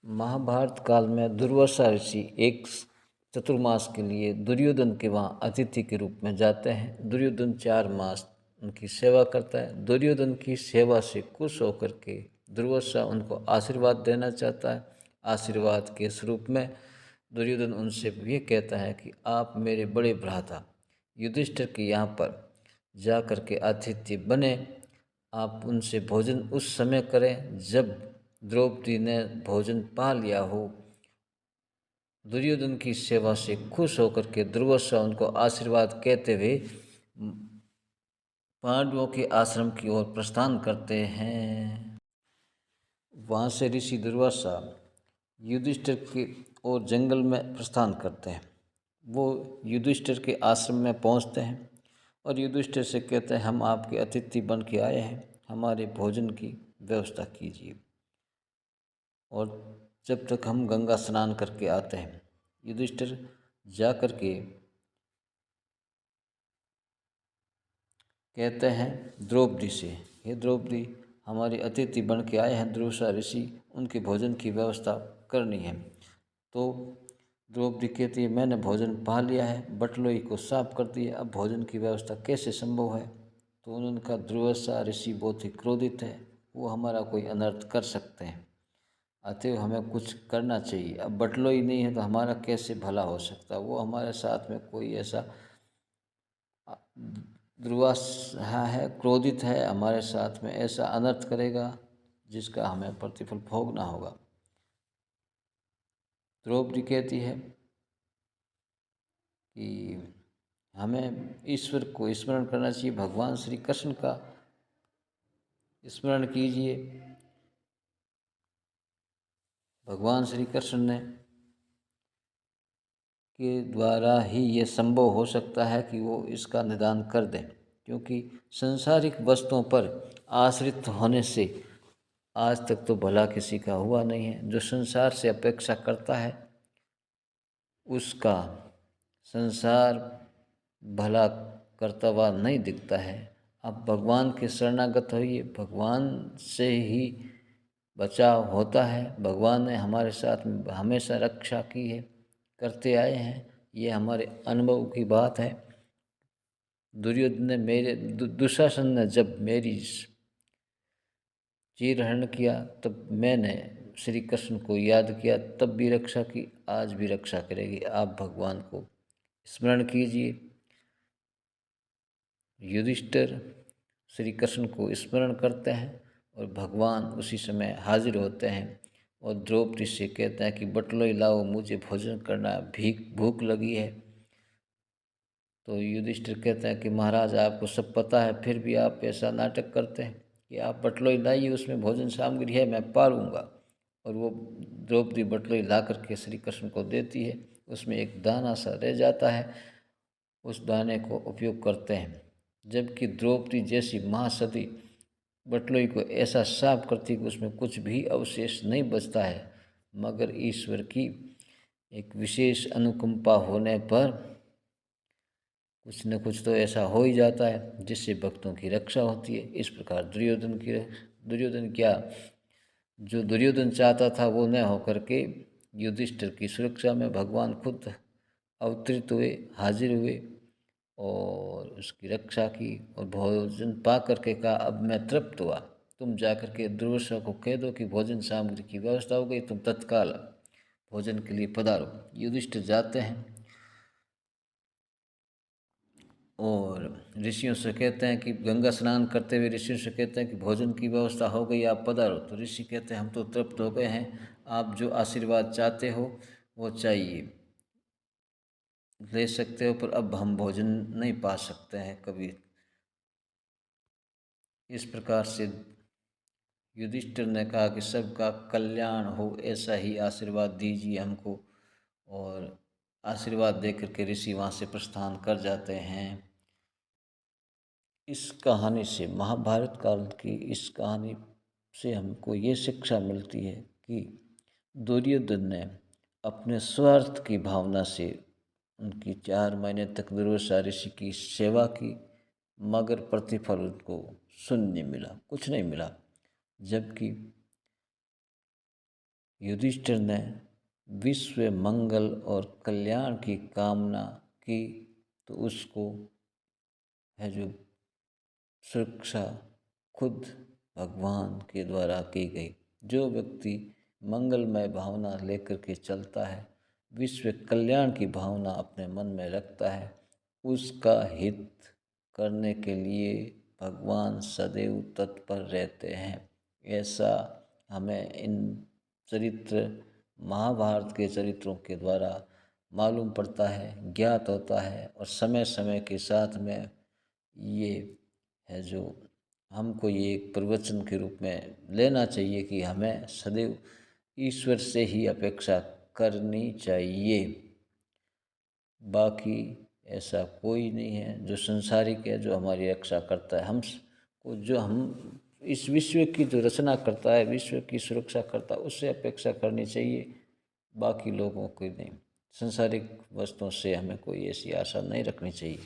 महाभारत काल में दुर्वासा ऋषि एक चतुर्मास के लिए दुर्योधन के वहाँ अतिथि के रूप में जाते हैं। दुर्योधन 4 मास उनकी सेवा करता है। दुर्योधन की सेवा से खुश होकर के दुर्वासा उनको आशीर्वाद देना चाहता है। आशीर्वाद के स्वरूप में दुर्योधन उनसे ये कहता है कि आप मेरे बड़े भ्राता युधिष्ठिर के यहाँ पर जा कर के अतिथि बने। आप उनसे भोजन उस समय करें जब द्रौपदी ने भोजन पा लिया हो। दुर्योधन की सेवा से खुश होकर के दुर्वासा उनको आशीर्वाद कहते हुए पांडवों के आश्रम की ओर प्रस्थान करते हैं। वहाँ से ऋषि दुर्वासा युधिष्ठिर की ओर जंगल में प्रस्थान करते हैं। वो युधिष्ठिर के आश्रम में पहुँचते हैं और युधिष्ठिर से कहते हैं, हम आपके अतिथि बन के आए हैं, हमारे भोजन की व्यवस्था कीजिए। और जब तक हम गंगा स्नान करके आते हैं, युधिष्ठिर जा कर के कहते हैं द्रौपदी से, हे द्रौपदी, हमारे अतिथि बन के आए हैं दुर्वासा ऋषि, उनके भोजन की व्यवस्था करनी है। तो द्रौपदी कहती है, मैंने भोजन पा लिया है, बटलोई को साफ कर दिया, अब भोजन की व्यवस्था कैसे संभव है। तो उन्होंने कहा, दुर्वासा ऋषि बहुत ही क्रोधित है, वो हमारा कोई अनर्थ कर सकते हैं, अतएव हमें कुछ करना चाहिए। अब बटलोई नहीं है तो हमारा कैसे भला हो सकता। वो हमारे साथ में कोई ऐसा दुर्वासा है, क्रोधित है, हमारे साथ में ऐसा अनर्थ करेगा जिसका हमें प्रतिफल भोगना होगा। द्रौपदी कहती है कि हमें ईश्वर को स्मरण करना चाहिए, भगवान श्री कृष्ण का स्मरण कीजिए। भगवान श्री कृष्ण ने के द्वारा ही ये संभव हो सकता है कि वो इसका निदान कर दें, क्योंकि संसारिक वस्तुओं पर आश्रित होने से आज तक तो भला किसी का हुआ नहीं है। जो संसार से अपेक्षा करता है उसका संसार भला करता हुआ नहीं दिखता है। अब भगवान के शरणागत होइए, भगवान से ही बचाव होता है। भगवान ने हमारे साथ में हमेशा रक्षा की है, करते आए हैं, ये हमारे अनुभव की बात है। दुर्योधन ने दुशासन ने जब मेरी चीरहरण किया तब मैंने श्री कृष्ण को याद किया, तब भी रक्षा की, आज भी रक्षा करेगी। आप भगवान को स्मरण कीजिए। युधिष्ठिर श्री कृष्ण को स्मरण करते हैं और भगवान उसी समय हाजिर होते हैं और द्रौपदी से कहते हैं कि बटलोई लाओ, मुझे भोजन करना, भूख लगी है। तो युधिष्ठिर कहते हैं कि महाराज, आपको सब पता है, फिर भी आप ऐसा नाटक करते हैं कि आप बटलोई लाइए, उसमें भोजन सामग्री है, मैं पालूंगा। और वो द्रौपदी बटलोई ला करके श्री कृष्ण को देती है। उसमें एक दाना सा रह जाता है, उस दाने को उपयोग करते हैं। जबकि द्रौपदी जैसी महासती बटलोई को ऐसा साफ करती कि उसमें कुछ भी अवशेष नहीं बचता है, मगर ईश्वर की एक विशेष अनुकंपा होने पर कुछ न कुछ तो ऐसा हो ही जाता है जिससे भक्तों की रक्षा होती है। इस प्रकार दुर्योधन क्या, जो दुर्योधन चाहता था वो न होकर के युधिष्ठिर की सुरक्षा में भगवान खुद अवतरित हुए, हाजिर हुए और उसकी रक्षा की। और भोजन पा करके कहा, अब मैं तृप्त हुआ, तुम जाकर के दुर्वासा को कह दो कि भोजन सामग्री की व्यवस्था हो गई, तुम तत्काल भोजन के लिए पधारो। युधिष्ठिर जाते हैं और ऋषियों से कहते हैं कि गंगा स्नान करते हुए ऋषियों से कहते हैं कि भोजन की व्यवस्था हो गई, आप पधारो। तो ऋषि कहते हैं, हम तो तृप्त हो गए हैं, आप जो आशीर्वाद चाहते हो वो चाहिए ले सकते हो, पर अब हम भोजन नहीं पा सकते हैं कभी। इस प्रकार से युधिष्ठिर ने कहा कि सबका कल्याण हो, ऐसा ही आशीर्वाद दीजिए हमको। और आशीर्वाद दे करके ऋषि वहाँ से प्रस्थान कर जाते हैं। इस कहानी से, महाभारत काल की इस कहानी से हमको ये शिक्षा मिलती है कि दुर्योधन ने अपने स्वार्थ की भावना से उनकी 4 महीने तक दुर्वासा ऋषि की सेवा की, मगर प्रतिफल उनको शून्य मिला, कुछ नहीं मिला। जबकि युधिष्ठिर ने विश्व मंगल और कल्याण की कामना की तो उसको है जो सुरक्षा खुद भगवान के द्वारा की गई। जो व्यक्ति मंगलमय भावना लेकर के चलता है, विश्व कल्याण की भावना अपने मन में रखता है, उसका हित करने के लिए भगवान सदैव तत्पर रहते हैं। ऐसा हमें इन चरित्र महाभारत के चरित्रों के द्वारा मालूम पड़ता है, ज्ञात होता है। और समय समय के साथ में ये है जो हमको ये एक प्रवचन के रूप में लेना चाहिए कि हमें सदैव ईश्वर से ही अपेक्षा करनी चाहिए। बाकी ऐसा कोई नहीं है जो संसारिक है जो हमारी रक्षा करता है। हम को जो हम इस विश्व की जो रचना करता है, विश्व की सुरक्षा करता है, उससे अपेक्षा करनी चाहिए, बाकी लोगों की नहीं। संसारिक वस्तुओं से हमें कोई ऐसी आशा नहीं रखनी चाहिए।